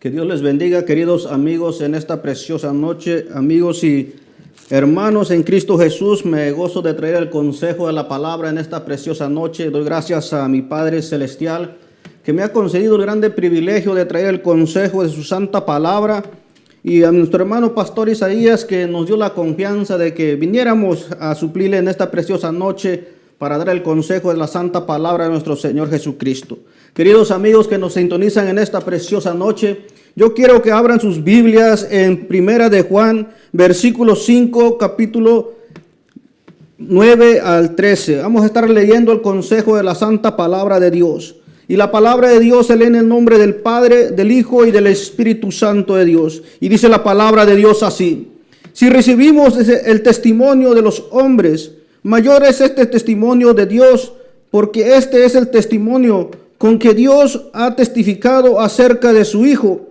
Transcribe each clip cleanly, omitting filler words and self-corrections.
Que Dios les bendiga, queridos amigos, en esta preciosa noche. Amigos y hermanos en Cristo Jesús, me gozo de traer el consejo de la palabra en esta preciosa noche. Doy gracias a mi Padre Celestial, que me ha concedido el grande privilegio de traer el consejo de su santa palabra. Y a nuestro hermano Pastor Isaías, que nos dio la confianza de que viniéramos a suplirle en esta preciosa noche para dar el consejo de la santa palabra de nuestro Señor Jesucristo. Queridos amigos que nos sintonizan en esta preciosa noche, yo quiero que abran sus Biblias en Primera de Juan, versículo 5, capítulo 9 al 13. Vamos a estar leyendo el consejo de la santa palabra de Dios. Y la palabra de Dios se lee en el nombre del Padre, del Hijo y del Espíritu Santo de Dios. Y dice la palabra de Dios así: si recibimos el testimonio de los hombres, mayor es este testimonio de Dios, porque este es el testimonio con que Dios ha testificado acerca de su Hijo.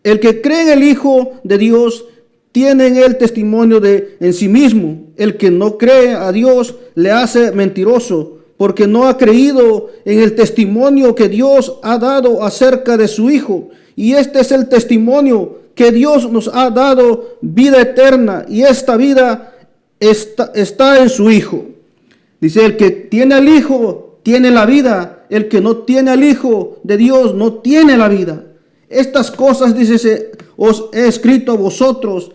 El que cree en el Hijo de Dios tiene en él testimonio en sí mismo. El que no cree a Dios le hace mentiroso, porque no ha creído en el testimonio que Dios ha dado acerca de su Hijo. Y este es el testimonio, que Dios nos ha dado vida eterna, y esta vida está en su Hijo. Dice: el que tiene al Hijo tiene la vida, el que no tiene al Hijo de Dios no tiene la vida. Estas cosas, dice, os he escrito a vosotros,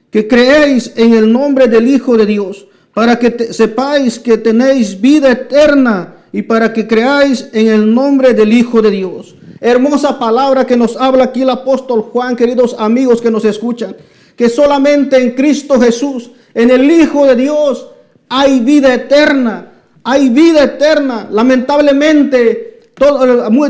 que creéis en el nombre del Hijo de Dios, para que sepáis que tenéis vida eterna, y para que creáis en el nombre del Hijo de Dios. Hermosa palabra que nos habla aquí el apóstol Juan, queridos amigos que nos escuchan, que solamente en Cristo Jesús, en el Hijo de Dios, hay vida eterna. Hay vida eterna. Lamentablemente,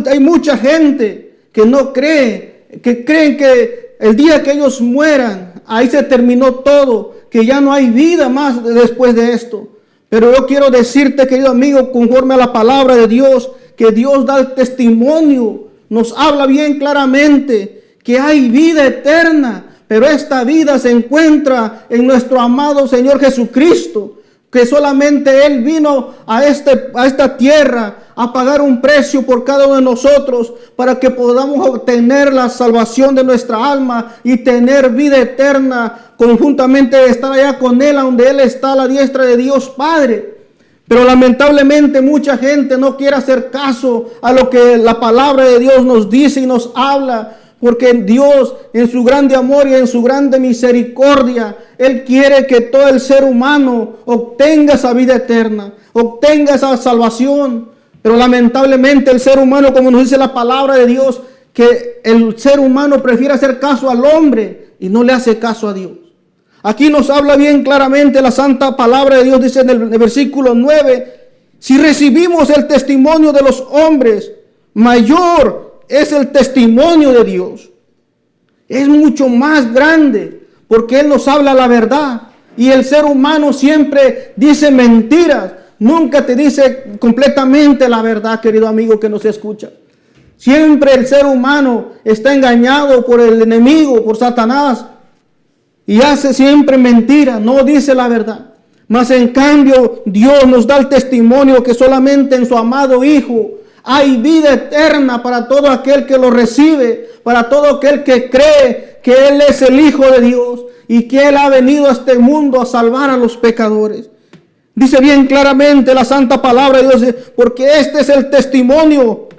hay mucha gente que no cree, que creen que el día que ellos mueran, ahí se terminó todo, que ya no hay vida más después de esto. Pero yo quiero decirte, querido amigo, conforme a la palabra de Dios, que Dios da el testimonio, nos habla bien claramente que hay vida eterna, pero esta vida se encuentra en nuestro amado Señor Jesucristo, que solamente Él vino a esta tierra a pagar un precio por cada uno de nosotros, para que podamos obtener la salvación de nuestra alma y tener vida eterna, conjuntamente estar allá con Él, donde Él está a la diestra de Dios Padre. Pero lamentablemente mucha gente no quiere hacer caso a lo que la palabra de Dios nos dice y nos habla, porque Dios, en su grande amor y en su grande misericordia, Él quiere que todo el ser humano obtenga esa vida eterna, obtenga esa salvación. Pero lamentablemente el ser humano, como nos dice la palabra de Dios, que el ser humano prefiere hacer caso al hombre y no le hace caso a Dios. Aquí nos habla bien claramente la santa palabra de Dios, dice en el versículo 9, si recibimos el testimonio de los hombres, mayor es el testimonio de Dios. Es mucho más grande, porque Él nos habla la verdad. Y el ser humano siempre dice mentiras. Nunca te dice completamente la verdad, querido amigo que nos escucha. Siempre el ser humano está engañado por el enemigo, por Satanás, y hace siempre mentira, no dice la verdad. Mas en cambio Dios nos da el testimonio que solamente en su amado Hijo hay vida eterna para todo aquel que lo recibe, para todo aquel que cree que Él es el Hijo de Dios y que Él ha venido a este mundo a salvar a los pecadores. Dice bien claramente la santa palabra de Dios, porque este es el testimonio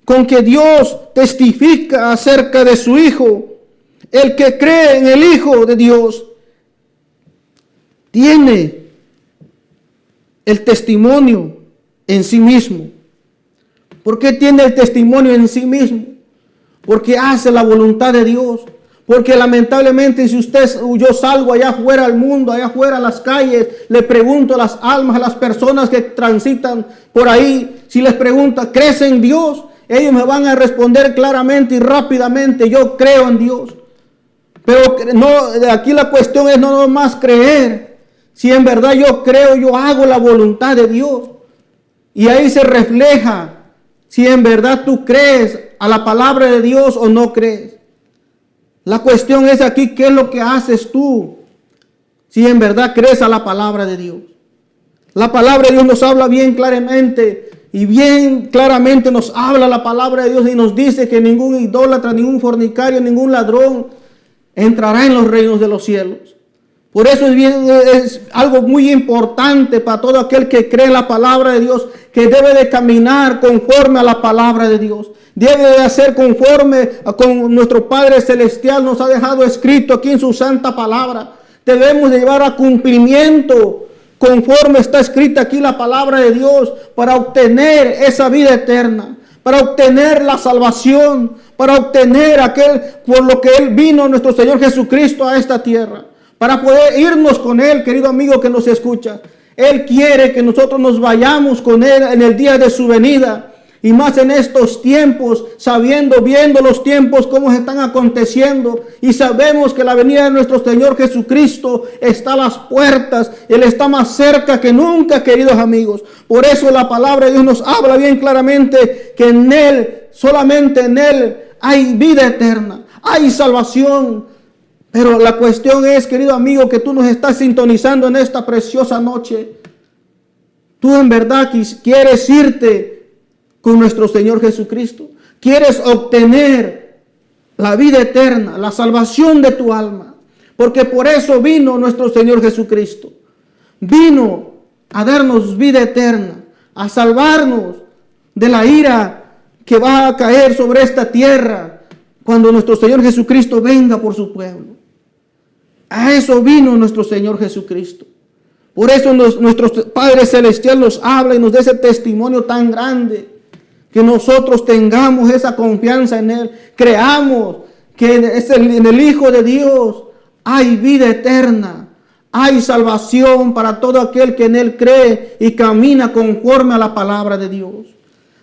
con que Dios testifica acerca de su Hijo. El que cree en el Hijo de Dios tiene el testimonio en sí mismo. ¿Por qué tiene el testimonio en sí mismo? Porque hace la voluntad de Dios. Porque lamentablemente yo salgo allá afuera al mundo, allá afuera a las calles, le pregunto a las almas, a las personas que transitan por ahí, si les pregunto, ¿crees en Dios? Ellos me van a responder claramente y rápidamente, yo creo en Dios. Pero no, aquí la cuestión es no nomás creer. Si en verdad yo creo, yo hago la voluntad de Dios. Y ahí se refleja si en verdad tú crees a la palabra de Dios o no crees. La cuestión es aquí, ¿qué es lo que haces tú? Si en verdad crees a la palabra de Dios. La palabra de Dios nos habla bien claramente Y bien claramente nos habla la palabra de Dios y nos dice que ningún idólatra, ningún fornicario, ningún ladrón entrará en los reinos de los cielos. Por eso es algo muy importante para todo aquel que cree en la palabra de Dios, que debe de caminar conforme a la palabra de Dios. Debe de hacer conforme a con nuestro Padre Celestial nos ha dejado escrito aquí en su santa palabra. Debemos de llevar a cumplimiento conforme está escrita aquí la palabra de Dios para obtener esa vida eterna, para obtener la salvación, para obtener aquel por lo que Él vino nuestro Señor Jesucristo a esta tierra. Para poder irnos con Él, querido amigo que nos escucha. Él quiere que nosotros nos vayamos con Él en el día de su venida. Y más en estos tiempos, viendo los tiempos cómo se están aconteciendo. Y sabemos que la venida de nuestro Señor Jesucristo está a las puertas. Él está más cerca que nunca, queridos amigos. Por eso la palabra de Dios nos habla bien claramente que en Él, solamente en Él, hay vida eterna, hay salvación. Pero la cuestión es, querido amigo, que tú nos estás sintonizando en esta preciosa noche. Tú en verdad quieres irte con nuestro Señor Jesucristo. Quieres obtener la vida eterna, la salvación de tu alma. Porque por eso vino nuestro Señor Jesucristo. Vino a darnos vida eterna, a salvarnos de la ira que va a caer sobre esta tierra cuando nuestro Señor Jesucristo venga por su pueblo. A eso vino nuestro Señor Jesucristo. Por eso nuestro Padre Celestial nos habla y nos da ese testimonio tan grande. Que nosotros tengamos esa confianza en Él. Creamos que en el Hijo de Dios hay vida eterna. Hay salvación para todo aquel que en Él cree y camina conforme a la palabra de Dios.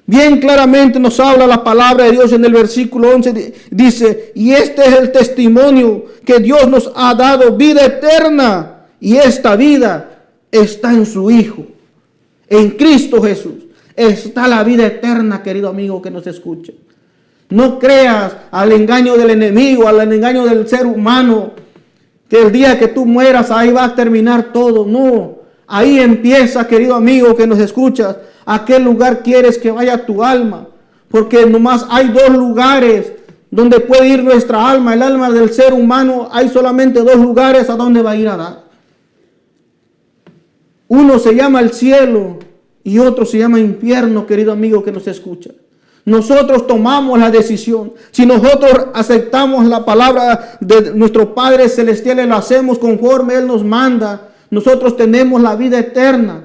Bien claramente nos habla la palabra de Dios en el versículo 11. Dice, y este es el testimonio que Dios nos ha dado, vida eterna. Y esta vida está en su Hijo, en Cristo Jesús. Está la vida eterna, querido amigo que nos escucha. No creas al engaño del enemigo, al engaño del ser humano, que el día que tú mueras ahí va a terminar todo. No, ahí empieza, querido amigo que nos escuchas. ¿A qué lugar quieres que vaya tu alma? Porque nomás hay dos lugares donde puede ir nuestra alma. El alma del ser humano, hay solamente dos lugares a donde va a ir a dar. Uno se llama el cielo y otro se llama infierno, querido amigo que nos escucha. Nosotros tomamos la decisión. Si nosotros aceptamos la palabra de nuestro Padre Celestial y lo hacemos conforme Él nos manda, nosotros tenemos la vida eterna.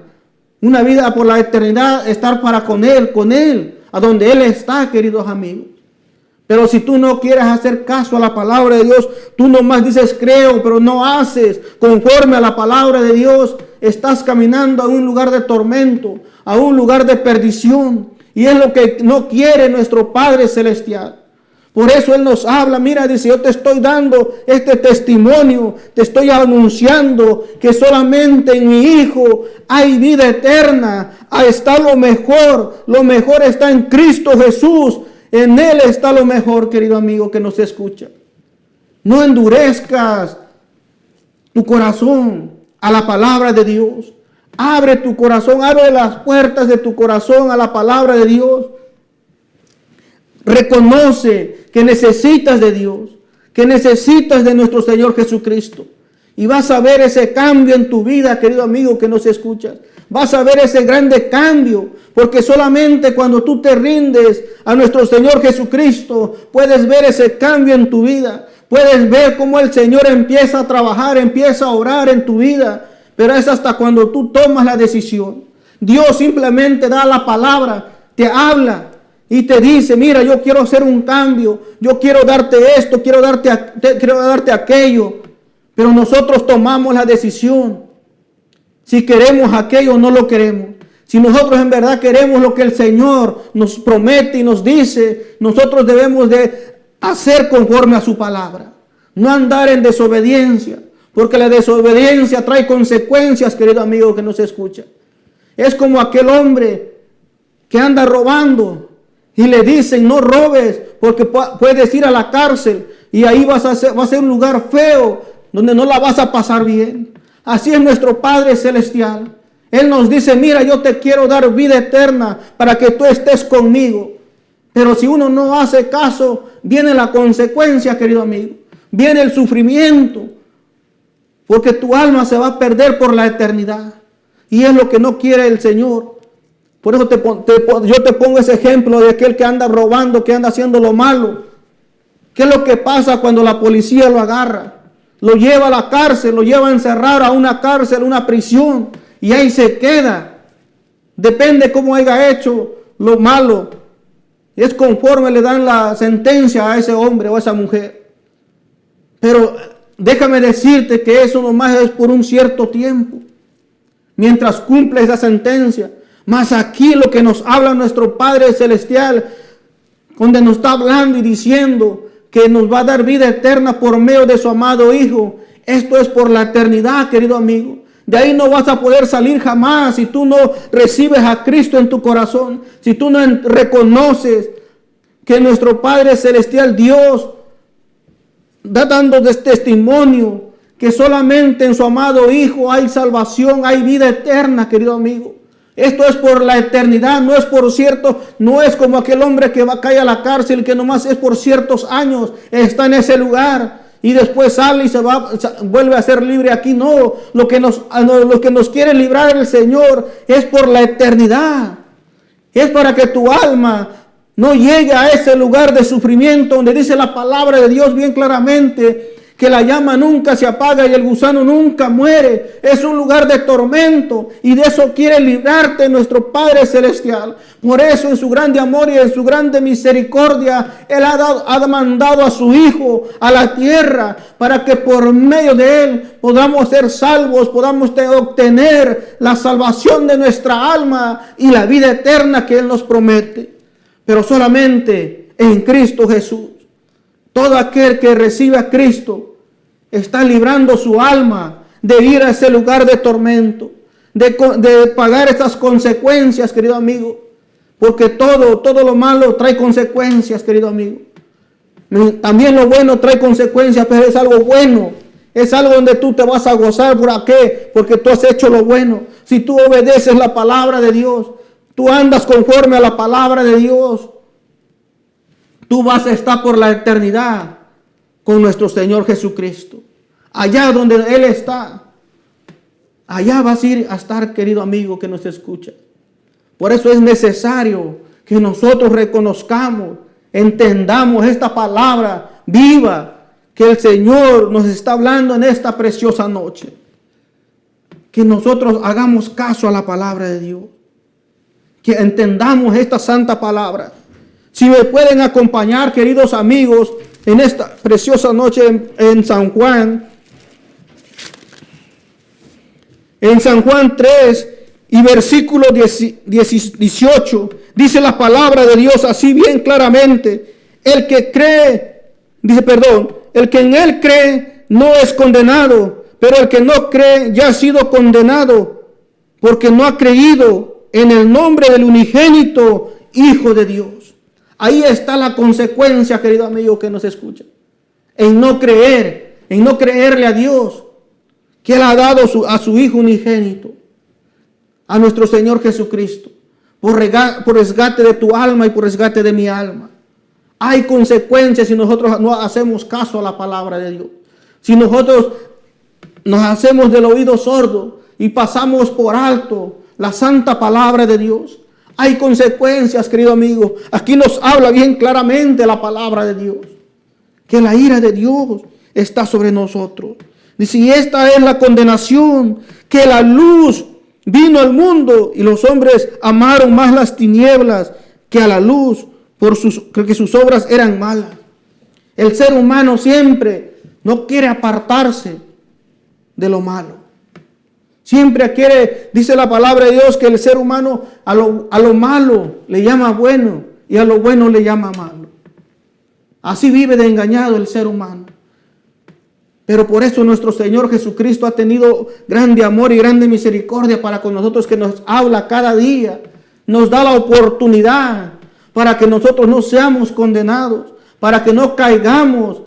Una vida por la eternidad, estar para con Él, a donde Él está, queridos amigos. Pero si tú no quieres hacer caso a la palabra de Dios, tú nomás dices creo, pero no haces conforme a la palabra de Dios, estás caminando a un lugar de tormento, a un lugar de perdición. Y es lo que no quiere nuestro Padre Celestial. Por eso Él nos habla, mira, dice, yo te estoy dando este testimonio, te estoy anunciando que solamente en mi Hijo hay vida eterna, ahí está lo mejor está en Cristo Jesús, en Él está lo mejor, querido amigo que nos escucha. No endurezcas tu corazón a la palabra de Dios, abre tu corazón, abre las puertas de tu corazón a la palabra de Dios. Reconoce que necesitas de Dios, que necesitas de nuestro Señor Jesucristo. Y vas a ver ese cambio en tu vida, querido amigo que nos escuchas. Vas a ver ese grande cambio, porque solamente cuando tú te rindes a nuestro Señor Jesucristo, puedes ver ese cambio en tu vida. Puedes ver cómo el Señor empieza a trabajar, empieza a orar en tu vida. Pero es hasta cuando tú tomas la decisión. Dios simplemente da la palabra, te habla. Y te dice, mira, yo quiero hacer un cambio, yo quiero darte esto, quiero darte aquello. Pero nosotros tomamos la decisión. Si queremos aquello o no lo queremos. Si nosotros en verdad queremos lo que el Señor nos promete y nos dice, nosotros debemos de hacer conforme a su palabra. No andar en desobediencia, porque la desobediencia trae consecuencias, querido amigo que nos escucha. Es como aquel hombre que anda robando. Y le dicen, no robes, porque puedes ir a la cárcel. Y ahí va a ser un lugar feo, donde no la vas a pasar bien. Así es nuestro Padre Celestial. Él nos dice, mira, yo te quiero dar vida eterna para que tú estés conmigo. Pero si uno no hace caso, viene la consecuencia, querido amigo. Viene el sufrimiento. Porque tu alma se va a perder por la eternidad. Y es lo que no quiere el Señor. Por eso yo te pongo ese ejemplo de aquel que anda robando, que anda haciendo lo malo. ¿Qué es lo que pasa cuando la policía lo agarra? Lo lleva a la cárcel, lo lleva a encerrar a una cárcel, una prisión. Y ahí se queda. Depende cómo haya hecho lo malo. Es conforme le dan la sentencia a ese hombre o a esa mujer. Pero déjame decirte que eso nomás es por un cierto tiempo. Mientras cumple esa sentencia. Mas aquí lo que nos habla nuestro Padre Celestial, donde nos está hablando y diciendo que nos va a dar vida eterna por medio de su amado Hijo. Esto es por la eternidad, querido amigo. De ahí no vas a poder salir jamás si tú no recibes a Cristo en tu corazón. Si tú no reconoces que nuestro Padre Celestial, Dios, da dando testimonio que solamente en su amado Hijo hay salvación, hay vida eterna, querido amigo. Esto es por la eternidad, no es por cierto, no es como aquel hombre que va a caer a la cárcel, que nomás es por ciertos años, está en ese lugar y después sale y vuelve a ser libre aquí. No, lo que nos quiere librar el Señor es por la eternidad. Es para que tu alma no llegue a ese lugar de sufrimiento donde dice la palabra de Dios bien claramente que la llama nunca se apaga y el gusano nunca muere. Es un lugar de tormento y de eso quiere librarte nuestro Padre Celestial. Por eso en su grande amor y en su grande misericordia Él ha mandado a su Hijo a la tierra para que por medio de Él podamos ser salvos, podamos obtener la salvación de nuestra alma y la vida eterna que Él nos promete. Pero solamente en Cristo Jesús. Todo aquel que recibe a Cristo está librando su alma de ir a ese lugar de tormento, de pagar estas consecuencias, querido amigo. Porque todo lo malo trae consecuencias, querido amigo. También lo bueno trae consecuencias, pero es algo bueno. Es algo donde tú te vas a gozar. ¿Por qué? Porque tú has hecho lo bueno. Si tú obedeces la palabra de Dios, tú andas conforme a la palabra de Dios, tú vas a estar por la eternidad con nuestro Señor Jesucristo. Allá donde Él está, allá vas a ir a estar, querido amigo que nos escucha. Por eso es necesario que nosotros reconozcamos, entendamos esta palabra viva que el Señor nos está hablando en esta preciosa noche. Que nosotros hagamos caso a la palabra de Dios. Que entendamos esta santa palabra. Si me pueden acompañar, queridos amigos, en esta preciosa noche en San Juan. En San Juan 3 y versículo 18, dice la palabra de Dios así bien claramente. El que en Él cree no es condenado, pero el que no cree ya ha sido condenado, porque no ha creído en el nombre del unigénito Hijo de Dios. Ahí está la consecuencia, querido amigo que nos escucha. En no creerle a Dios, que Él ha dado a su Hijo unigénito, a nuestro Señor Jesucristo, por resgate de tu alma y por resgate de mi alma. Hay consecuencias si nosotros no hacemos caso a la palabra de Dios. Si nosotros nos hacemos del oído sordo y pasamos por alto la santa palabra de Dios. Hay consecuencias, querido amigo. Aquí nos habla bien claramente la palabra de Dios. Que la ira de Dios está sobre nosotros. Dice, y esta es la condenación, que la luz vino al mundo y los hombres amaron más las tinieblas que a la luz, porque sus obras eran malas. El ser humano siempre no quiere apartarse de lo malo. Siempre quiere, dice la palabra de Dios, que el ser humano a lo malo le llama bueno y a lo bueno le llama malo. Así vive de engañado el ser humano. Pero por eso nuestro Señor Jesucristo ha tenido grande amor y grande misericordia para con nosotros, que nos habla cada día, nos da la oportunidad para que nosotros no seamos condenados, para que no caigamos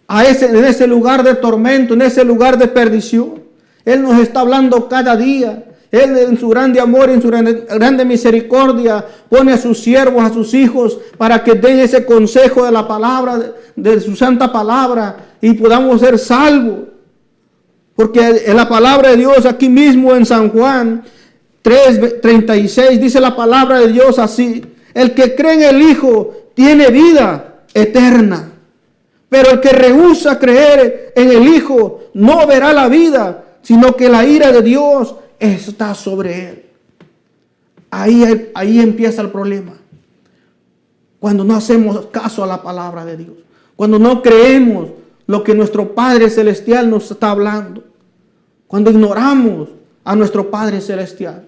en ese lugar de tormento, en ese lugar de perdición. Él nos está hablando cada día Él en su grande amor y en su grande misericordia pone a sus siervos, a sus hijos, para que den ese consejo de la palabra, de su santa palabra, y podamos ser salvos. Porque en la palabra de Dios, aquí mismo en San Juan 3:36, dice la palabra de Dios así: el que cree en el Hijo tiene vida eterna, pero el que rehúsa creer en el Hijo no verá la vida, sino que la ira de Dios está sobre él. Ahí empieza el problema. Cuando no hacemos caso a la palabra de Dios, cuando no creemos lo que nuestro Padre Celestial nos está hablando, cuando ignoramos a nuestro Padre Celestial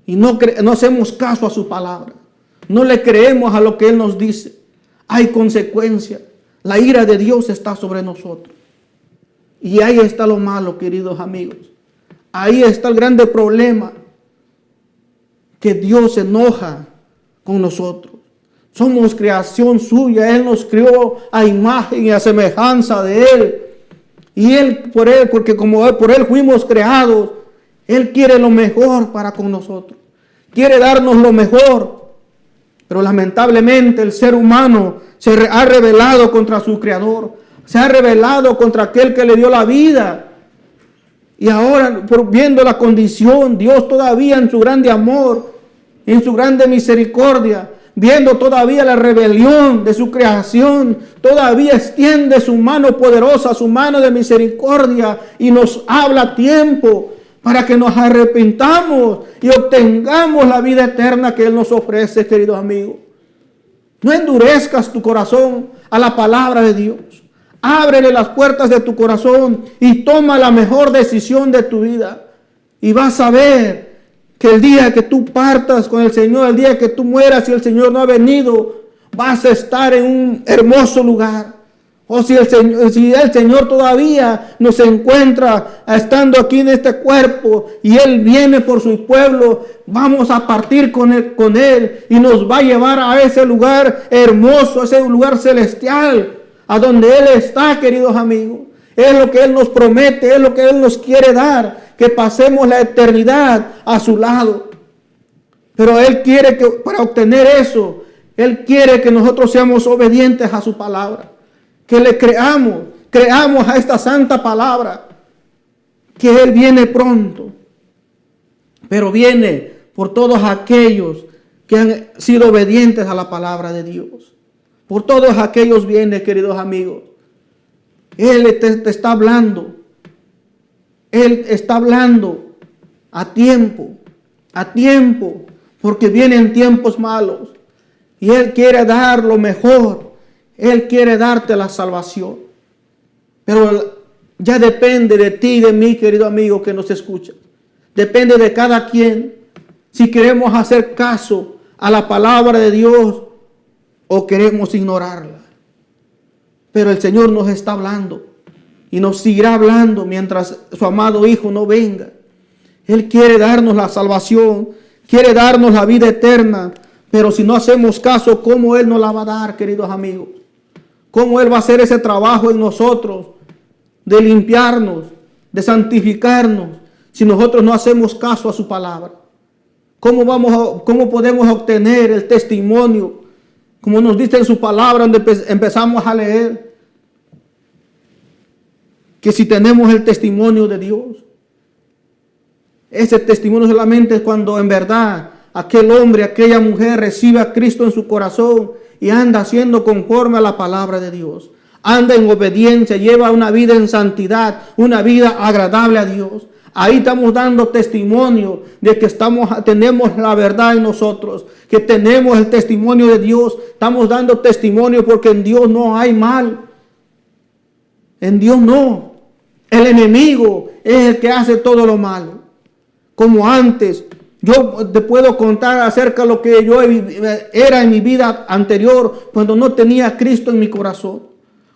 y no hacemos caso a su palabra, no le creemos a lo que Él nos dice, hay consecuencias. La ira de Dios está sobre nosotros. Y ahí está lo malo, queridos amigos. Ahí está el grande problema, que Dios se enoja con nosotros. Somos creación suya. Él nos crió a imagen y a semejanza de Él. Y porque como por Él fuimos creados, Él quiere lo mejor para con nosotros. Quiere darnos lo mejor. Pero lamentablemente el ser humano se ha rebelado contra su Creador. Se ha rebelado contra aquel que le dio la vida. Y ahora, viendo la condición, Dios todavía en su grande amor, en su grande misericordia, viendo todavía la rebelión de su creación, todavía extiende su mano poderosa, su mano de misericordia, y nos habla a tiempo para que nos arrepintamos y obtengamos la vida eterna que Él nos ofrece, queridos amigos. No endurezcas tu corazón a la palabra de Dios. Ábrele las puertas de tu corazón y toma la mejor decisión de tu vida. Y vas a ver que el día que tú partas con el Señor, el día que tú mueras y el Señor no ha venido, vas a estar en un hermoso lugar. O si el Señor todavía nos encuentra estando aquí en este cuerpo y Él viene por su pueblo, vamos a partir con Él y nos va a llevar a ese lugar hermoso, ese lugar celestial, a donde Él está, queridos amigos. Es lo que Él nos promete, es lo que Él nos quiere dar, que pasemos la eternidad a su lado. Pero Él quiere que para obtener eso, Él quiere que nosotros seamos obedientes a su palabra. Que le creamos a esta santa palabra, que Él viene pronto. Pero viene por todos aquellos que han sido obedientes a la palabra de Dios. Por todos aquellos viene, queridos amigos. Él te está hablando. Él está hablando a tiempo, porque vienen tiempos malos. Y Él quiere dar lo mejor. Él quiere darte la salvación. Pero ya depende de ti y de mí, querido amigo que nos escucha. Depende de cada quien si queremos hacer caso a la palabra de Dios o queremos ignorarla. Pero el Señor nos está hablando y nos seguirá hablando mientras su amado Hijo no venga. Él quiere darnos la salvación, quiere darnos la vida eterna, pero si no hacemos caso, ¿cómo Él nos la va a dar, queridos amigos? ¿Cómo Él va a hacer ese trabajo en nosotros de limpiarnos, de santificarnos, si nosotros no hacemos caso a su palabra? ¿Cómo podemos obtener el testimonio? Como nos dice en su palabra, donde empezamos a leer, que si tenemos el testimonio de Dios, ese testimonio solamente es cuando en verdad aquel hombre, aquella mujer recibe a Cristo en su corazón y anda haciendo conforme a la palabra de Dios. Anda en obediencia, lleva una vida en santidad, una vida agradable a Dios. Ahí estamos dando testimonio de que tenemos la verdad en nosotros, que tenemos el testimonio de Dios. Estamos dando testimonio porque en Dios no hay mal. En Dios no. El enemigo es el que hace todo lo malo. Como antes, yo te puedo contar acerca de lo que yo era en mi vida anterior cuando no tenía a Cristo en mi corazón.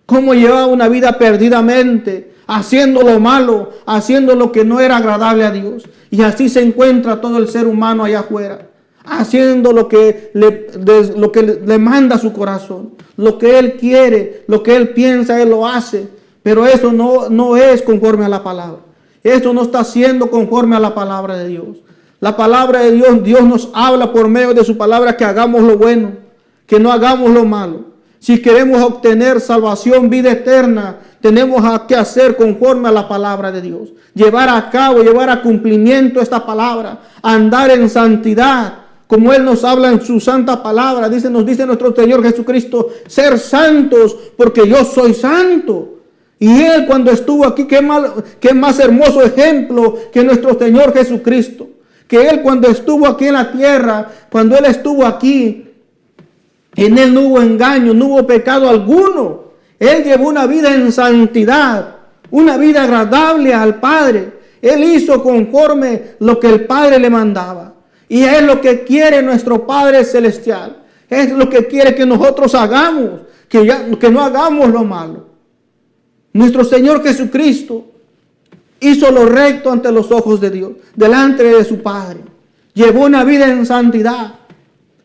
Cómo llevaba una vida perdidamente, haciendo lo malo, haciendo lo que no era agradable a Dios. Y así se encuentra todo el ser humano allá afuera, haciendo lo que le manda su corazón, lo que él quiere, lo que él piensa, él lo hace. Pero eso no es conforme a la palabra. Esto no está siendo conforme a la palabra de Dios. La palabra de Dios, Dios nos habla por medio de su palabra que hagamos lo bueno, que no hagamos lo malo. Si queremos obtener salvación, vida eterna, tenemos que hacer conforme a la palabra de Dios. Llevar a cabo, llevar a cumplimiento esta palabra. Andar en santidad, como Él nos habla en su santa palabra. Nos dice nuestro Señor Jesucristo, ser santos porque yo soy santo. Y Él cuando estuvo aquí, qué más hermoso ejemplo que nuestro Señor Jesucristo. Que Él cuando estuvo aquí en la tierra, cuando Él estuvo aquí, en Él no hubo engaño, no hubo pecado alguno. Él llevó una vida en santidad, una vida agradable al Padre. Él hizo conforme lo que el Padre le mandaba. Y es lo que quiere nuestro Padre Celestial. Es lo que quiere que nosotros hagamos, que no hagamos lo malo. Nuestro Señor Jesucristo hizo lo recto ante los ojos de Dios, delante de su Padre. Llevó una vida en santidad.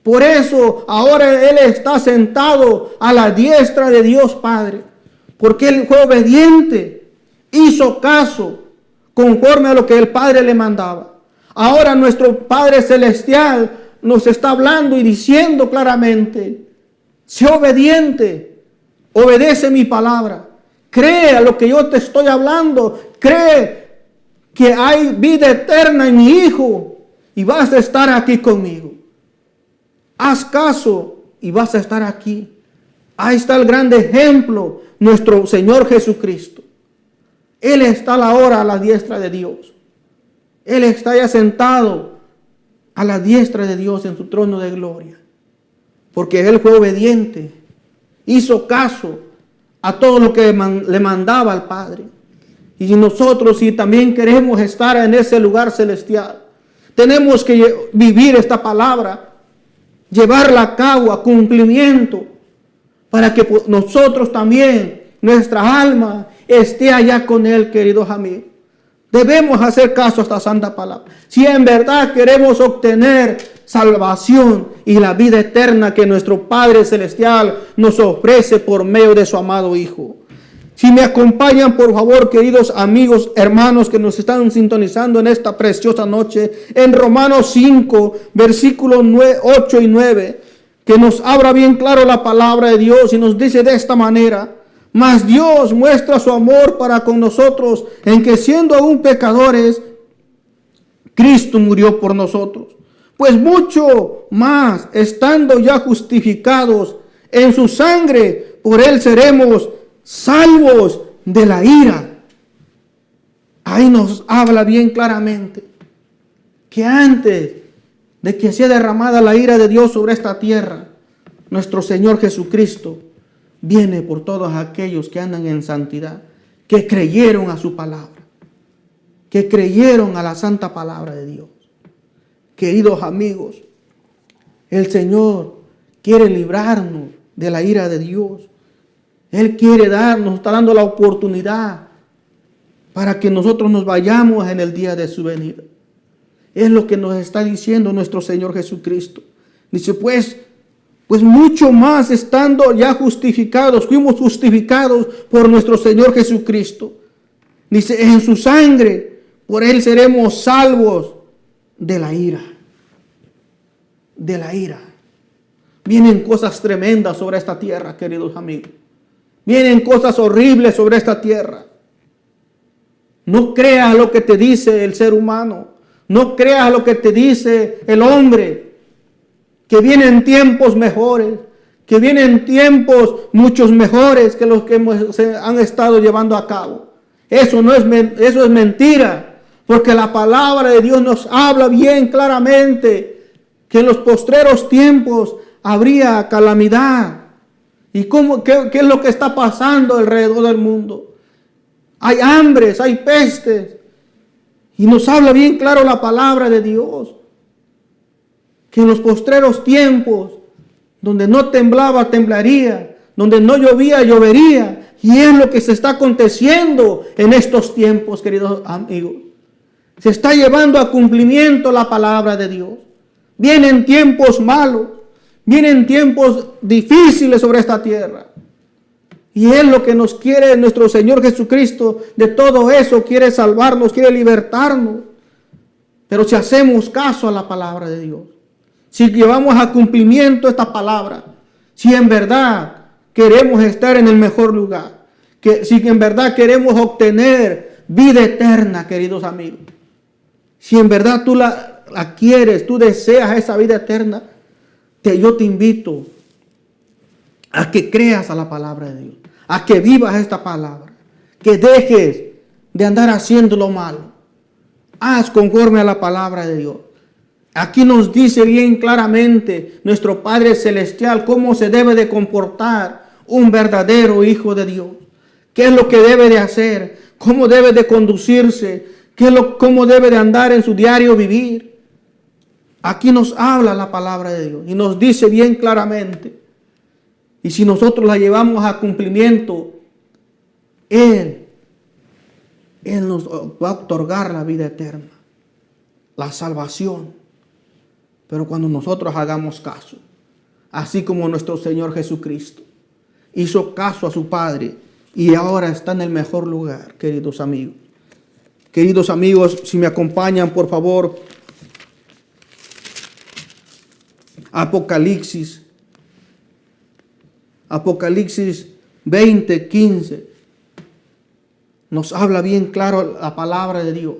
Por eso ahora Él está sentado a la diestra de Dios Padre. Porque Él fue obediente, hizo caso conforme a lo que el Padre le mandaba. Ahora nuestro Padre Celestial nos está hablando y diciendo claramente, sé obediente, obedece mi palabra. Cree a lo que yo te estoy hablando. Cree que hay vida eterna en mi Hijo y vas a estar aquí conmigo. Haz caso y vas a estar aquí. Ahí está el grande ejemplo, nuestro Señor Jesucristo. Él está ahora a la diestra de Dios. Él está ya sentado a la diestra de Dios en su trono de gloria. Porque Él fue obediente, hizo caso a todo lo que le mandaba al Padre. Y nosotros, si también queremos estar en ese lugar celestial, tenemos que vivir esta palabra, llevarla a cabo, a cumplimiento, para que nosotros también, nuestra alma, esté allá con Él, queridos amigos. Debemos hacer caso a esta santa palabra. Si en verdad queremos obtener salvación y la vida eterna que nuestro Padre Celestial nos ofrece por medio de su amado Hijo. Si me acompañan, por favor, queridos amigos, hermanos que nos están sintonizando en esta preciosa noche, en Romanos 5, versículos 8 y 9, que nos abra bien claro la palabra de Dios y nos dice de esta manera: mas Dios muestra su amor para con nosotros en que siendo aún pecadores, Cristo murió por nosotros. Pues mucho más, estando ya justificados en su sangre, por Él seremos salvos de la ira. Ahí nos habla bien claramente que antes de que sea derramada la ira de Dios sobre esta tierra, nuestro Señor Jesucristo viene por todos aquellos que andan en santidad, que creyeron a su palabra, que creyeron a la santa palabra de Dios. Queridos amigos, el Señor quiere librarnos de la ira de Dios. Él quiere darnos, está dando la oportunidad para que nosotros nos vayamos en el día de su venida. Es lo que nos está diciendo nuestro Señor Jesucristo. Dice, pues mucho más estando ya justificados, fuimos justificados por nuestro Señor Jesucristo. Dice, en su sangre, por Él seremos salvos de la ira. De la ira. Vienen cosas tremendas sobre esta tierra, queridos amigos. Vienen cosas horribles sobre esta tierra. No creas lo que te dice el ser humano. No creas lo que te dice el hombre. Que vienen tiempos mejores. Que vienen tiempos muchos mejores que los que se han estado llevando a cabo. Eso es mentira. Porque la palabra de Dios nos habla bien claramente que en los postreros tiempos habría calamidad. ¿Y qué es lo que está pasando alrededor del mundo? Hay hambres, hay pestes. Y nos habla bien claro la palabra de Dios. Que en los postreros tiempos, donde no temblaba, temblaría. Donde no llovía, llovería. Y es lo que se está aconteciendo en estos tiempos, queridos amigos. Se está llevando a cumplimiento la palabra de Dios. Vienen tiempos malos. Vienen tiempos difíciles sobre esta tierra. Y Él lo que nos quiere, nuestro Señor Jesucristo, de todo eso quiere salvarnos, quiere libertarnos. Pero si hacemos caso a la palabra de Dios, si llevamos a cumplimiento esta palabra, si en verdad queremos estar en el mejor lugar, si en verdad queremos obtener vida eterna, queridos amigos, si en verdad tú la quieres, tú deseas esa vida eterna, yo te invito a que creas a la palabra de Dios, a que vivas esta palabra, que dejes de andar haciendo lo malo. Haz conforme a la palabra de Dios. Aquí nos dice bien claramente nuestro Padre Celestial cómo se debe de comportar un verdadero hijo de Dios. ¿Qué es lo que debe de hacer? ¿Cómo debe de conducirse? ¿Cómo debe de andar en su diario vivir? Aquí nos habla la palabra de Dios y nos dice bien claramente. Y si nosotros la llevamos a cumplimiento, Él nos va a otorgar la vida eterna, la salvación. Pero cuando nosotros hagamos caso, así como nuestro Señor Jesucristo hizo caso a su Padre y ahora está en el mejor lugar, queridos amigos. Queridos amigos, si me acompañan, por favor, Apocalipsis 20:15. Nos habla bien claro la palabra de Dios.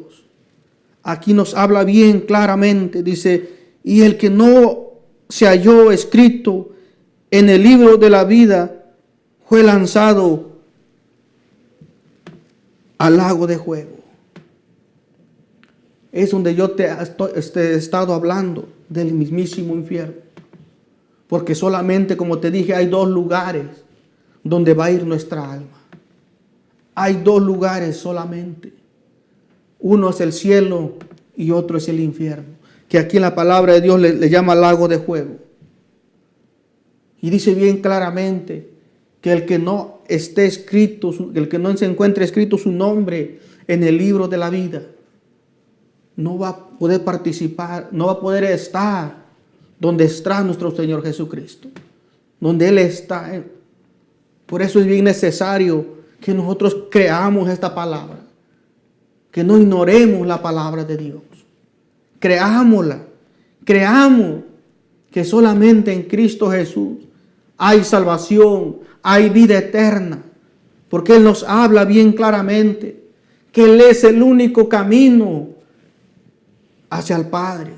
Aquí nos habla bien claramente. Dice, y el que no se halló escrito en el libro de la vida fue lanzado al lago de fuego. Es donde yo te he estado hablando del mismísimo infierno. Porque solamente, como te dije, hay dos lugares donde va a ir nuestra alma. Hay dos lugares solamente. Uno es el cielo y otro es el infierno. Que aquí en la palabra de Dios le llama lago de fuego. Y dice bien claramente que el que no esté escrito, el que no se encuentre escrito su nombre en el libro de la vida, no va a poder participar, no va a poder estar donde está nuestro Señor Jesucristo, donde Él está. Por eso es bien necesario que nosotros creamos esta palabra, que no ignoremos la palabra de Dios. Creámosla, creamos que solamente en Cristo Jesús hay salvación, hay vida eterna, porque Él nos habla bien claramente que Él es el único camino hacia el Padre.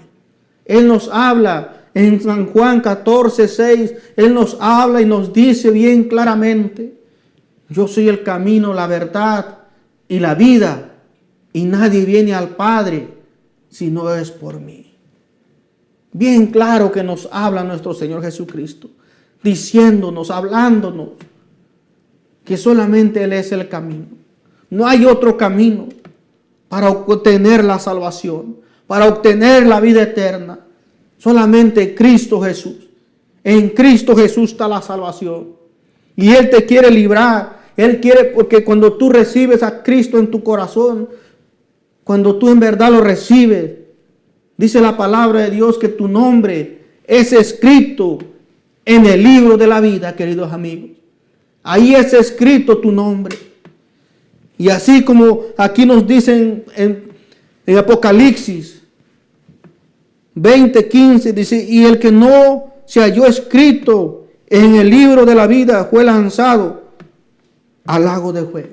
Él nos habla en San Juan 14:6, Él nos habla y nos dice bien claramente, yo soy el camino, la verdad y la vida, y nadie viene al Padre si no es por mí. Bien claro que nos habla nuestro Señor Jesucristo, diciéndonos, hablándonos, que solamente Él es el camino. No hay otro camino para obtener la salvación, para obtener la vida eterna. Solamente Cristo Jesús. En Cristo Jesús está la salvación. Y Él te quiere librar. Él quiere, porque cuando tú recibes a Cristo en tu corazón, cuando tú en verdad lo recibes, dice la palabra de Dios que tu nombre es escrito en el libro de la vida, queridos amigos. Ahí es escrito tu nombre. Y así como aquí nos dicen en Apocalipsis 20:15, dice, y el que no se halló escrito en el libro de la vida fue lanzado al lago de fuego.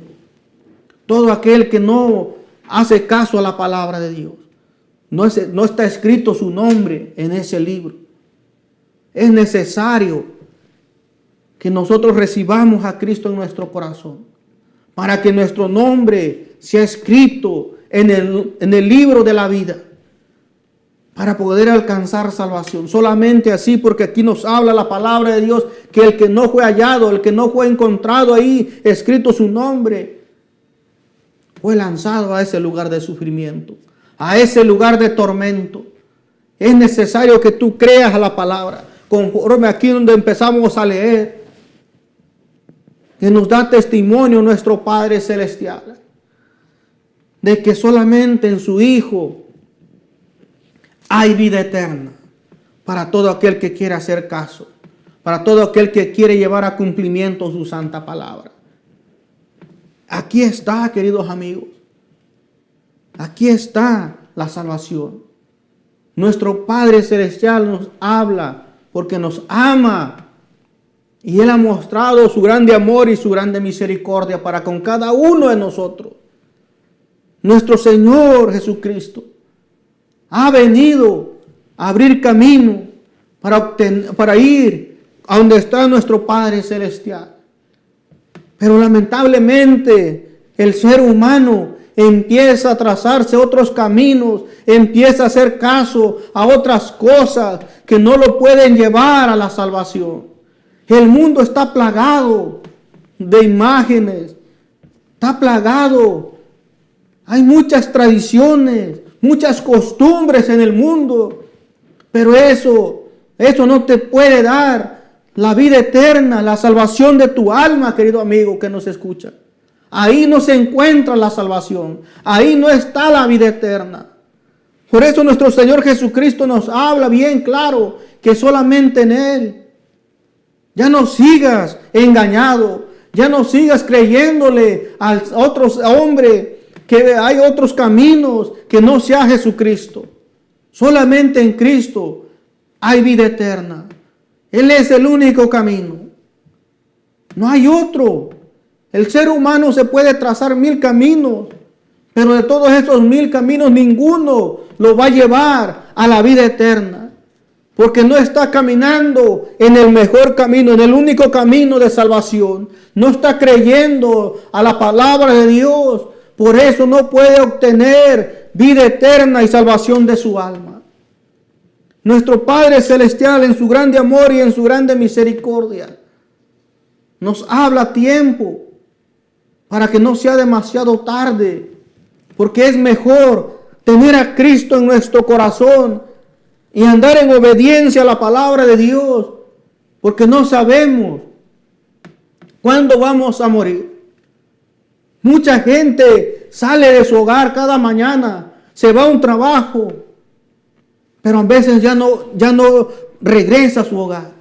Todo aquel que no hace caso a la palabra de Dios, no está escrito su nombre en ese libro. Es necesario que nosotros recibamos a Cristo en nuestro corazón, para que nuestro nombre sea escrito en el libro de la vida, para poder alcanzar salvación. Solamente así, porque aquí nos habla la palabra de Dios, que el que no fue hallado, el que no fue encontrado ahí escrito su nombre, fue lanzado a ese lugar de sufrimiento, a ese lugar de tormento. Es necesario que tú creas a la palabra, conforme aquí donde empezamos a leer, que nos da testimonio nuestro Padre Celestial, de que solamente en su Hijo hay vida eterna para todo aquel que quiere hacer caso, para todo aquel que quiere llevar a cumplimiento su santa palabra. Aquí está, queridos amigos. Aquí está la salvación. Nuestro Padre Celestial nos habla porque nos ama. Y Él ha mostrado su grande amor y su grande misericordia para con cada uno de nosotros. Nuestro Señor Jesucristo ha venido a abrir camino para ir a donde está nuestro Padre Celestial. Pero lamentablemente el ser humano empieza a trazarse otros caminos, empieza a hacer caso a otras cosas que no lo pueden llevar a la salvación. El mundo está plagado de imágenes, está plagado. Hay muchas tradiciones, muchas costumbres en el mundo, pero eso no te puede dar la vida eterna, la salvación de tu alma, querido amigo que nos escucha. Ahí no se encuentra la salvación, ahí no está la vida eterna. Por eso nuestro Señor Jesucristo nos habla bien claro que solamente en Él. Ya no sigas engañado, ya no sigas creyéndole a otros hombres que hay otros caminos que no sea Jesucristo. Solamente en Cristo hay vida eterna. Él es el único camino. No hay otro. El ser humano se puede trazar 1000 caminos, pero de todos esos 1000 caminos ninguno lo va a llevar a la vida eterna. Porque no está caminando en el mejor camino, en el único camino de salvación. No está creyendo a la palabra de Dios. Por eso no puede obtener vida eterna y salvación de su alma. Nuestro Padre Celestial, en su grande amor y en su grande misericordia, nos habla a tiempo para que no sea demasiado tarde. Porque es mejor tener a Cristo en nuestro corazón y andar en obediencia a la palabra de Dios, porque no sabemos cuándo vamos a morir. Mucha gente sale de su hogar cada mañana, se va a un trabajo, pero a veces ya no regresa a su hogar.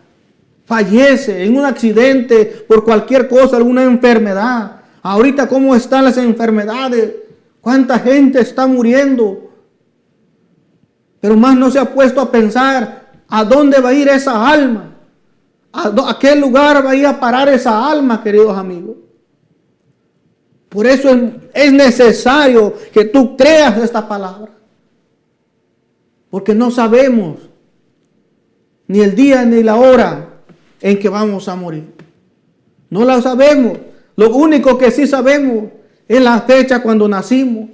Fallece en un accidente por cualquier cosa, alguna enfermedad. Ahorita cómo están las enfermedades, cuánta gente está muriendo. Pero más no se ha puesto a pensar a dónde va a ir esa alma. A qué lugar va a ir a parar esa alma, queridos amigos. Por eso es necesario que tú creas esta palabra. Porque no sabemos ni el día ni la hora en que vamos a morir. No la sabemos. Lo único que sí sabemos es la fecha cuando nacimos.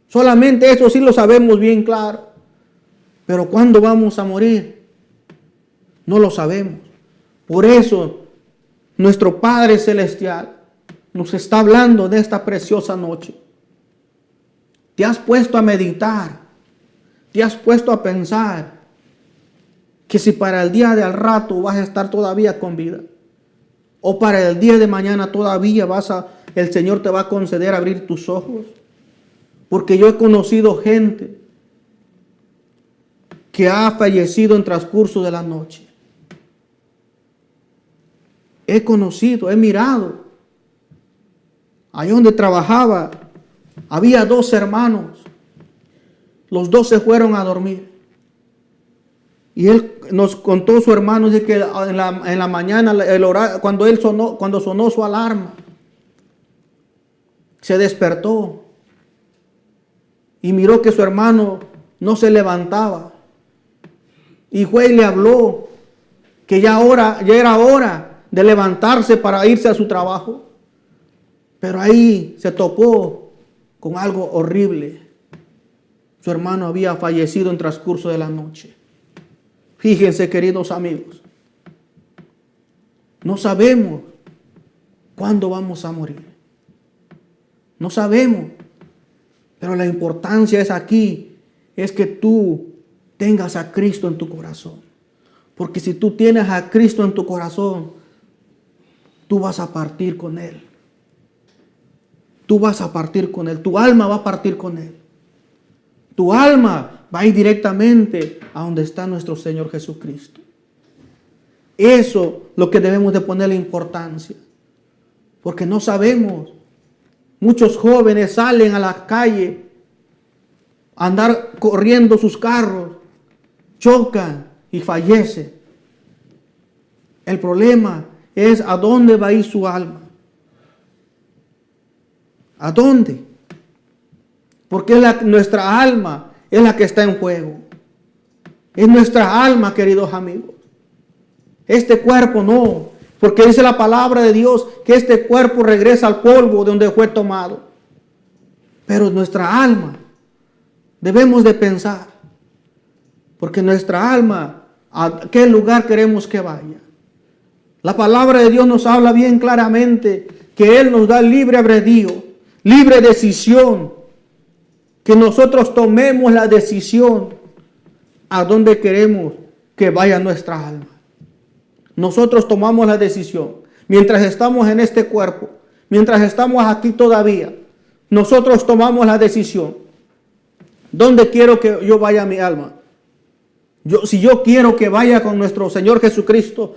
Solamente eso sí lo sabemos bien claro. Pero ¿cuándo vamos a morir? No lo sabemos. Por eso nuestro Padre Celestial nos está hablando de esta preciosa noche. Te has puesto a meditar, te has puesto a pensar que si para el día de al rato vas a estar todavía con vida, o para el día de mañana todavía el Señor te va a conceder abrir tus ojos. Porque yo he conocido gente que ha fallecido en transcurso de la noche. He mirado. Ahí donde trabajaba, había 2 hermanos. Los 2 se fueron a dormir. Y él nos contó, su hermano, dice que en la mañana, cuando sonó su alarma, se despertó y miró que su hermano no se levantaba. Y fue y le habló que ya era hora de levantarse para irse a su trabajo. Pero ahí se topó con algo horrible. Su hermano había fallecido en transcurso de la noche. Fíjense, queridos amigos, no sabemos cuándo vamos a morir. No sabemos. Pero la importancia es que tú tengas a Cristo en tu corazón. Porque si tú tienes a Cristo en tu corazón, tú vas a partir con Él. Tú vas a partir con Él. Tu alma va a partir con Él. Tu alma va a ir directamente a donde está nuestro Señor Jesucristo. Eso es lo que debemos de ponerle importancia. Porque no sabemos Muchos jóvenes salen a la calle a andar corriendo sus carros, chocan y fallecen. El problema es a dónde va a ir su alma. ¿A dónde? Porque nuestra alma es la que está en juego. Es nuestra alma, queridos amigos. Este cuerpo no. Porque dice la palabra de Dios que este cuerpo regresa al polvo de donde fue tomado. Pero nuestra alma, debemos de pensar. Porque nuestra alma, ¿a qué lugar queremos que vaya? La palabra de Dios nos habla bien claramente que Él nos da libre albedrío, libre decisión. Que nosotros tomemos la decisión a dónde queremos que vaya nuestra alma. Nosotros tomamos la decisión. Mientras estamos en este cuerpo, mientras estamos aquí todavía, nosotros tomamos la decisión. ¿Dónde quiero que yo vaya mi alma? Si yo quiero que vaya con nuestro Señor Jesucristo,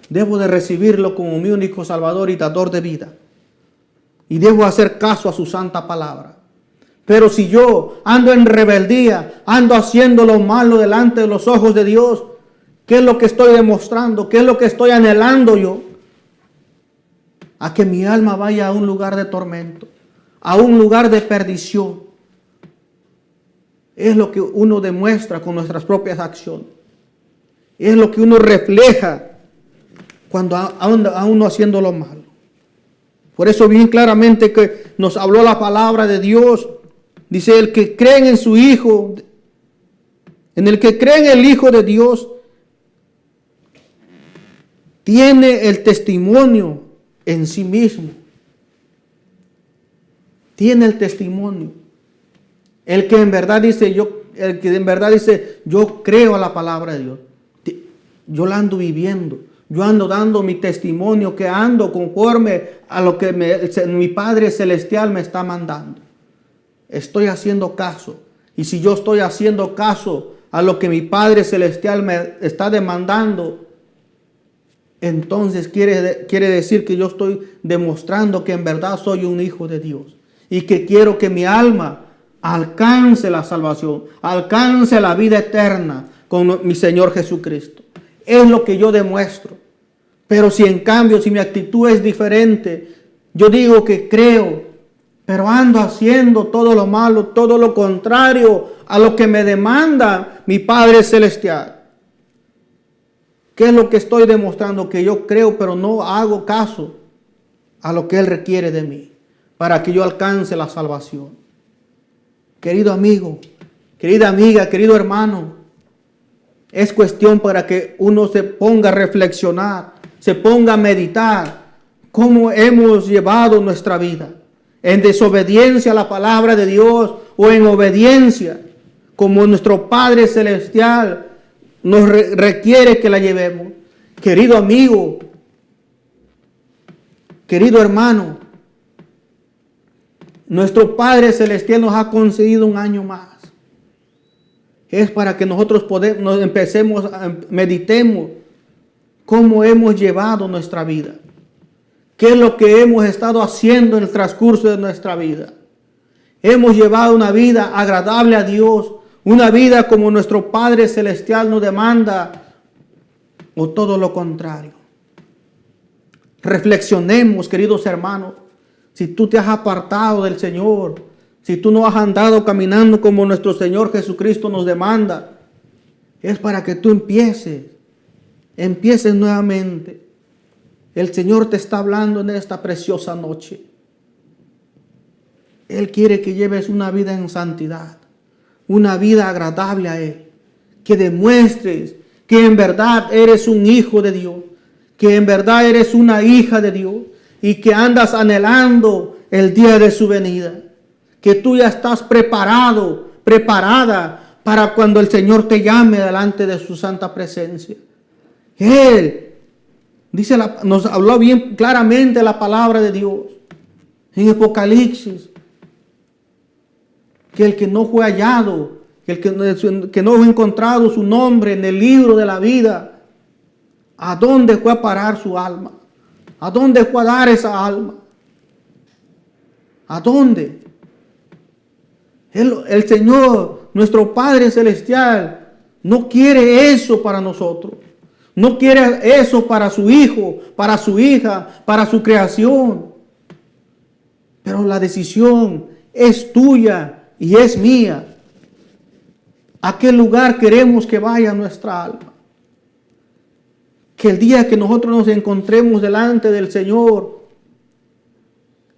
debo de recibirlo como mi único Salvador y dador de vida. Y debo hacer caso a su santa palabra. Pero si yo ando en rebeldía, ando haciendo lo malo delante de los ojos de Dios, ¿qué es lo que estoy demostrando? ¿Qué es lo que estoy anhelando yo? A que mi alma vaya a un lugar de tormento, a un lugar de perdición. Es lo que uno demuestra con nuestras propias acciones. Es lo que uno refleja cuando a uno haciendo lo malo. Por eso bien claramente que nos habló la palabra de Dios. Dice, el que cree en su Hijo, en el que cree en el Hijo de Dios, tiene el testimonio en sí mismo. Tiene el testimonio. El que en verdad dice, yo creo a la palabra de Dios. Yo la ando viviendo. Yo ando dando mi testimonio, que ando conforme a lo que mi Padre Celestial me está mandando. Estoy haciendo caso. Y si yo estoy haciendo caso a lo que mi Padre Celestial me está demandando, entonces quiere decir que yo estoy demostrando que en verdad soy un hijo de Dios. Y que quiero que mi alma alcance la salvación, alcance la vida eterna con mi Señor Jesucristo. Es lo que yo demuestro. Pero si en cambio, si mi actitud es diferente, yo digo que creo, pero ando haciendo todo lo malo, todo lo contrario a lo que me demanda mi Padre Celestial. ¿Qué es lo que estoy demostrando? Que yo creo, pero no hago caso a lo que Él requiere de mí, para que yo alcance la salvación. Querido amigo, querida amiga, querido hermano, es cuestión para que uno se ponga a reflexionar, se ponga a meditar cómo hemos llevado nuestra vida. En desobediencia a la palabra de Dios o en obediencia, como nuestro Padre Celestial nos requiere que la llevemos. Querido amigo, querido hermano, nuestro Padre Celestial nos ha concedido un año más. Es para que nosotros meditemos cómo hemos llevado nuestra vida. ¿Qué es lo que hemos estado haciendo en el transcurso de nuestra vida? Hemos llevado una vida agradable a Dios, una vida como nuestro Padre Celestial nos demanda, o todo lo contrario. Reflexionemos, queridos hermanos, si tú te has apartado del Señor, si tú no has andado caminando como nuestro Señor Jesucristo nos demanda, es para que tú empieces nuevamente. El Señor te está hablando en esta preciosa noche. Él quiere que lleves una vida en santidad, una vida agradable a Él, que demuestres que en verdad eres un hijo de Dios, que en verdad eres una hija de Dios y que andas anhelando el día de su venida, que tú ya estás preparada para cuando el Señor te llame delante de su santa presencia. Él nos habló bien claramente la palabra de Dios en Apocalipsis, que el que no fue hallado, que no fue encontrado su nombre en el libro de la vida, ¿a dónde fue a parar su alma? ¿A dónde fue a dar esa alma? ¿A dónde? El Señor, nuestro Padre Celestial, no quiere eso para nosotros. No quiere eso para su hijo, para su hija, para su creación. Pero la decisión es tuya y es mía. ¿A qué lugar queremos que vaya nuestra alma? Que el día que nosotros nos encontremos delante del Señor,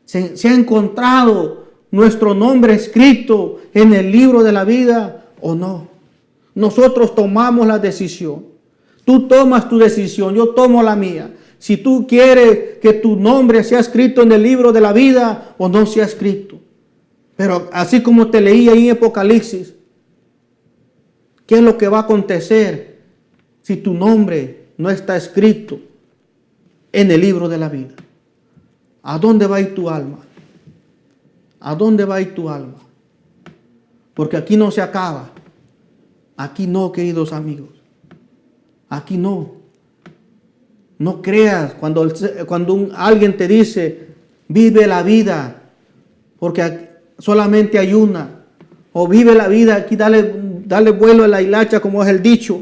se ha encontrado nuestro nombre escrito en el libro de la vida o no. Nosotros tomamos la decisión. Tú tomas tu decisión, yo tomo la mía. Si tú quieres que tu nombre sea escrito en el libro de la vida o no sea escrito. Pero así como te leí ahí en Apocalipsis, ¿qué es lo que va a acontecer si tu nombre no está escrito en el libro de la vida? ¿A dónde va a ir tu alma? ¿A dónde va a ir tu alma? Porque aquí no se acaba. Aquí no, queridos amigos. Aquí no. No creas cuando alguien te dice, vive la vida, porque solamente hay una. O vive la vida, aquí dale vuelo a la hilacha, como es el dicho.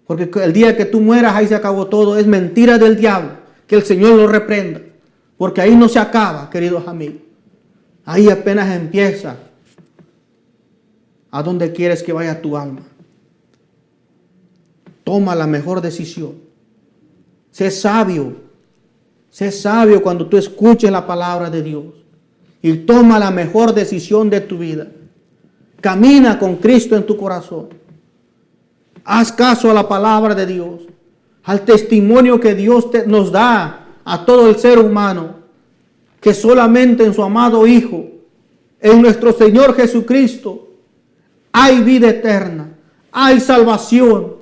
Porque el día que tú mueras, ahí se acabó todo. Es mentira del diablo. Que el Señor lo reprenda. Porque ahí no se acaba, queridos amigos. Ahí apenas empieza. ¿A dónde quieres que vaya tu alma? Toma la mejor decisión. Sé sabio. Sé sabio cuando tú escuches la palabra de Dios. Y toma la mejor decisión de tu vida. Camina con Cristo en tu corazón. Haz caso a la palabra de Dios. Al testimonio que Dios nos da a todo el ser humano. Que solamente en su amado Hijo, en nuestro Señor Jesucristo, hay vida eterna. Hay salvación.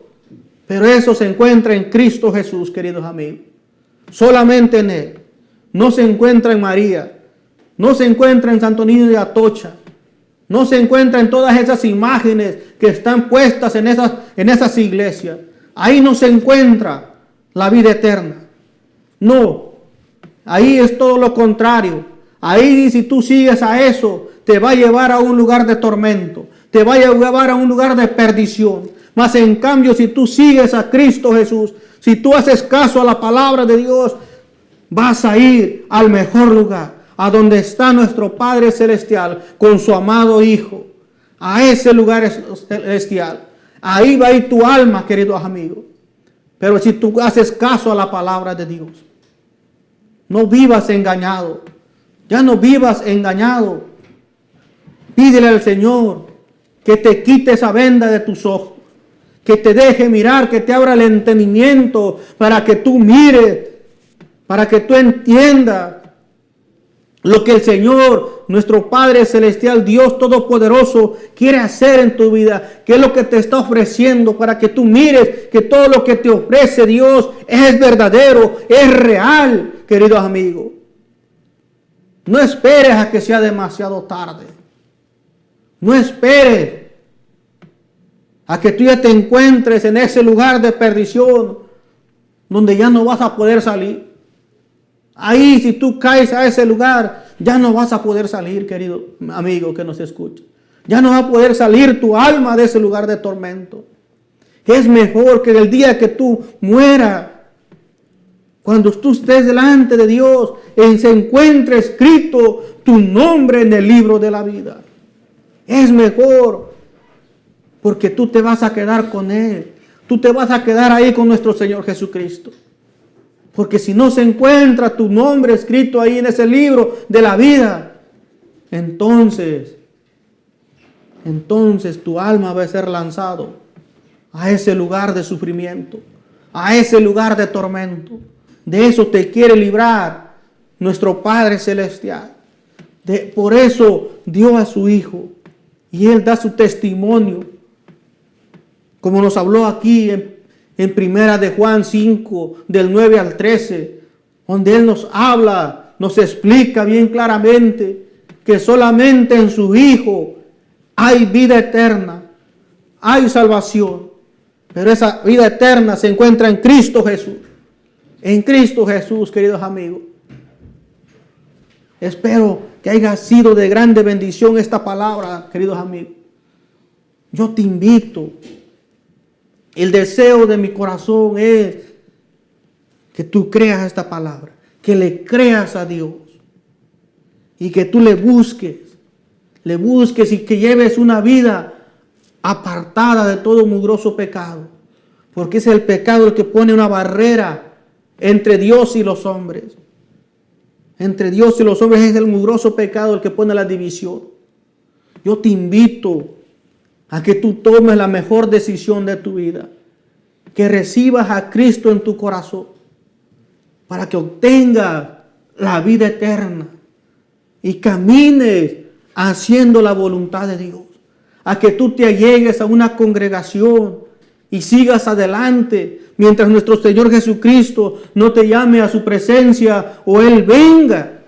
Pero eso se encuentra en Cristo Jesús, queridos amigos. Solamente en Él. No se encuentra en María. No se encuentra en Santo Niño de Atocha. No se encuentra en todas esas imágenes que están puestas en esas iglesias. Ahí no se encuentra la vida eterna. No. Ahí es todo lo contrario. Ahí si tú sigues a eso, te va a llevar a un lugar de tormento. Te va a llevar a un lugar de perdición. Mas en cambio, si tú sigues a Cristo Jesús, si tú haces caso a la palabra de Dios, vas a ir al mejor lugar, a donde está nuestro Padre Celestial con su amado Hijo. A ese lugar celestial. Ahí va a ir tu alma, queridos amigos. Pero si tú haces caso a la palabra de Dios, no vivas engañado. Ya no vivas engañado. Pídele al Señor que te quite esa venda de tus ojos. Que te deje mirar, que te abra el entendimiento para que tú mires, para que tú entiendas lo que el Señor, nuestro Padre Celestial, Dios Todopoderoso, quiere hacer en tu vida. ¿Qué es lo que te está ofreciendo? Para que tú mires que todo lo que te ofrece Dios es verdadero, es real, queridos amigos. No esperes a que sea demasiado tarde. No esperes a que tú ya te encuentres en ese lugar de perdición donde ya no vas a poder salir. Ahí, si tú caes a ese lugar, ya no vas a poder salir, querido amigo que nos escucha. Ya no va a poder salir tu alma de ese lugar de tormento. Es mejor que el día que tú mueras, cuando tú estés delante de Dios, se encuentre escrito tu nombre en el libro de la vida. Es mejor, porque tú te vas a quedar con Él. Tú te vas a quedar ahí con nuestro Señor Jesucristo. Porque si no se encuentra tu nombre escrito ahí en ese libro de la vida, entonces tu alma va a ser lanzado a ese lugar de sufrimiento, a ese lugar de tormento. De eso te quiere librar nuestro Padre Celestial. Por eso dio a su Hijo y Él da su testimonio. Como nos habló aquí en Primera de Juan 5, del 9 al 13, donde Él nos habla, nos explica bien claramente que solamente en su Hijo hay vida eterna, hay salvación. Pero esa vida eterna se encuentra en Cristo Jesús. En Cristo Jesús, queridos amigos. Espero que haya sido de grande bendición esta palabra, queridos amigos. Yo te invito. El deseo de mi corazón es que tú creas esta palabra, que le creas a Dios y que tú le busques y que lleves una vida apartada de todo mugroso pecado, porque es el pecado el que pone una barrera entre Dios y los hombres. Entre Dios y los hombres es el mugroso pecado el que pone la división. Yo te invito a que tú tomes la mejor decisión de tu vida, que recibas a Cristo en tu corazón, para que obtengas la vida eterna y camines haciendo la voluntad de Dios. A que tú te allegues a una congregación y sigas adelante mientras nuestro Señor Jesucristo no te llame a su presencia o Él venga.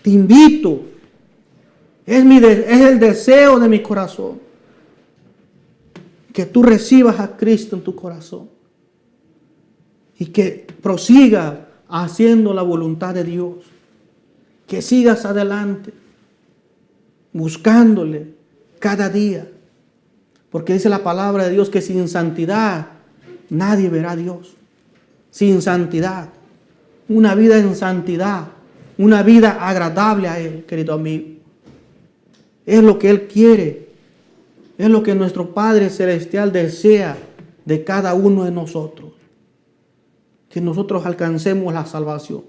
Te invito. Es el deseo de mi corazón que tú recibas a Cristo en tu corazón y que prosigas haciendo la voluntad de Dios, que sigas adelante buscándole cada día, porque dice la palabra de Dios que sin santidad nadie verá a Dios. Sin santidad, una vida en santidad, una vida agradable a Él, querido amigo. Es lo que Él quiere. Es lo que nuestro Padre Celestial desea de cada uno de nosotros. Que nosotros alcancemos la salvación.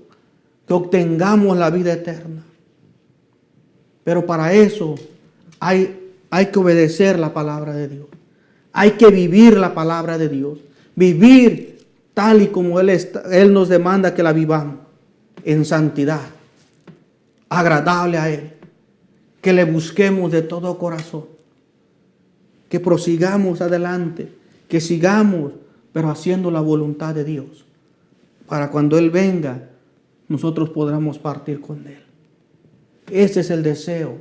Que obtengamos la vida eterna. Pero para eso hay que obedecer la palabra de Dios. Hay que vivir la palabra de Dios. Vivir tal y como Él nos demanda que la vivamos. En santidad. Agradable a Él. Que le busquemos de todo corazón. Que prosigamos adelante. Que sigamos, pero haciendo la voluntad de Dios. Para cuando Él venga, nosotros podamos partir con Él. Ese es el deseo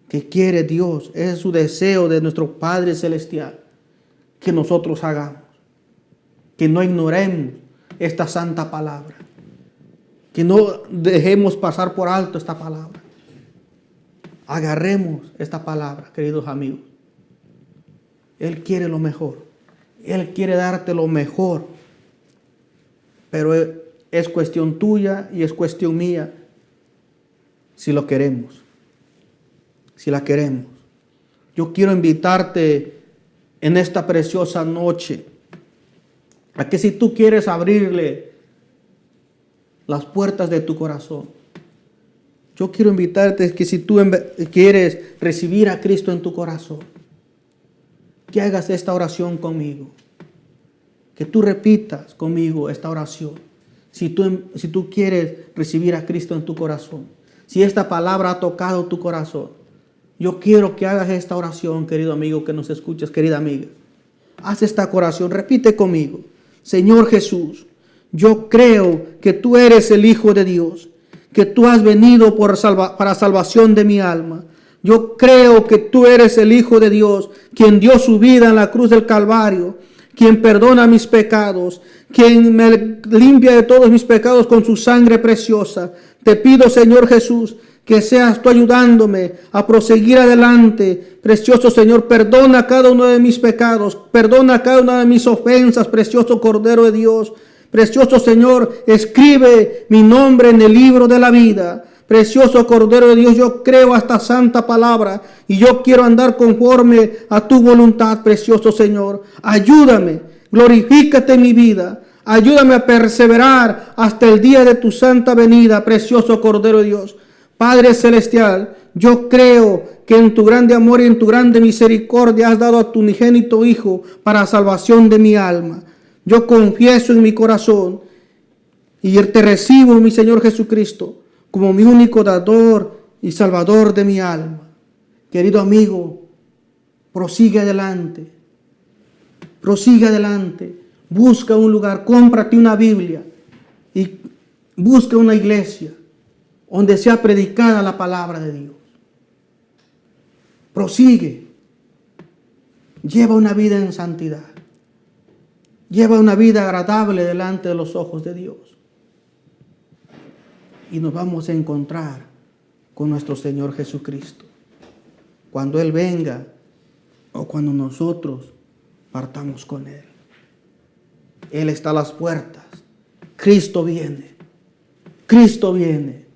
que quiere Dios. Ese es su deseo de nuestro Padre Celestial. Que nosotros hagamos. Que no ignoremos esta santa palabra. Que no dejemos pasar por alto esta palabra. Agarremos esta palabra, queridos amigos. Él quiere lo mejor. Él quiere darte lo mejor. Pero es cuestión tuya y es cuestión mía si lo queremos. Si la queremos. Yo quiero invitarte en esta preciosa noche a que si tú quieres abrirle las puertas de tu corazón, yo quiero invitarte que si tú quieres recibir a Cristo en tu corazón, que hagas esta oración conmigo. Que tú repitas conmigo esta oración. Si tú quieres recibir a Cristo en tu corazón. Si esta palabra ha tocado tu corazón. Yo quiero que hagas esta oración, querido amigo que nos escuchas, querida amiga. Haz esta oración, repite conmigo. Señor Jesús, yo creo que tú eres el Hijo de Dios. Que tú has venido para salvación de mi alma. Yo creo que tú eres el Hijo de Dios, quien dio su vida en la cruz del Calvario, quien perdona mis pecados, quien me limpia de todos mis pecados con su sangre preciosa. Te pido, Señor Jesús, que seas tú ayudándome a proseguir adelante. Precioso Señor, perdona cada uno de mis pecados, perdona cada una de mis ofensas, precioso Cordero de Dios. Precioso Señor, escribe mi nombre en el libro de la vida. Precioso Cordero de Dios, yo creo a esta santa palabra y yo quiero andar conforme a tu voluntad, precioso Señor. Ayúdame, glorifícate en mi vida. Ayúdame a perseverar hasta el día de tu santa venida, precioso Cordero de Dios. Padre Celestial, yo creo que en tu grande amor y en tu grande misericordia has dado a tu unigénito Hijo para salvación de mi alma. Yo confieso en mi corazón y te recibo, mi Señor Jesucristo, como mi único dador y salvador de mi alma. Querido amigo, prosigue adelante. Prosigue adelante. Busca un lugar, cómprate una Biblia y busca una iglesia donde sea predicada la palabra de Dios. Prosigue. Lleva una vida en santidad. Lleva una vida agradable delante de los ojos de Dios. y nos vamos a encontrar con nuestro Señor Jesucristo. Cuando Él venga o cuando nosotros partamos con Él. Él está a las puertas. Cristo viene. Cristo viene.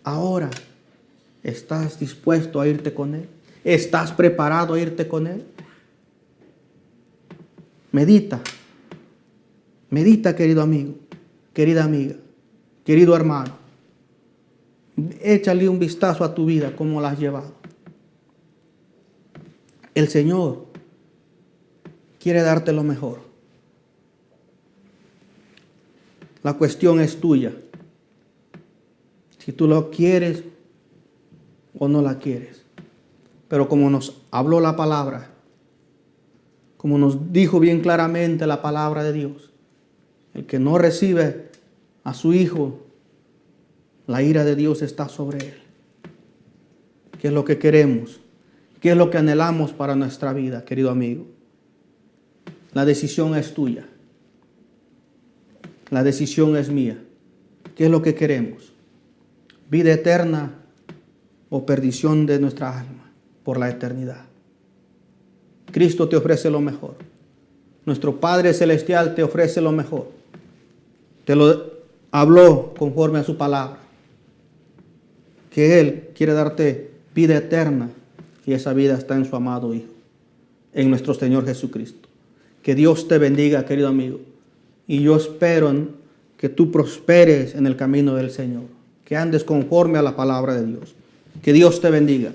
Ahora, ¿estás dispuesto a irte con Él? ¿Estás preparado a irte con Él? Medita. Medita, querido amigo, querida amiga, querido hermano. Échale un vistazo a tu vida, cómo la has llevado. El Señor quiere darte lo mejor. La cuestión es tuya. Si tú lo quieres o no la quieres. Pero como nos habló la palabra, como nos dijo bien claramente la palabra de Dios, el que no recibe a su Hijo, la ira de Dios está sobre él. ¿Qué es lo que queremos? ¿Qué es lo que anhelamos para nuestra vida, querido amigo? La decisión es tuya. La decisión es mía. ¿Qué es lo que queremos? ¿Vida eterna o perdición de nuestra alma por la eternidad? Cristo te ofrece lo mejor. Nuestro Padre Celestial te ofrece lo mejor. Te lo habló conforme a su palabra. Que Él quiere darte vida eterna y esa vida está en su amado Hijo, en nuestro Señor Jesucristo. Que Dios te bendiga, querido amigo. Y yo espero que tú prosperes en el camino del Señor. Que andes conforme a la palabra de Dios. Que Dios te bendiga.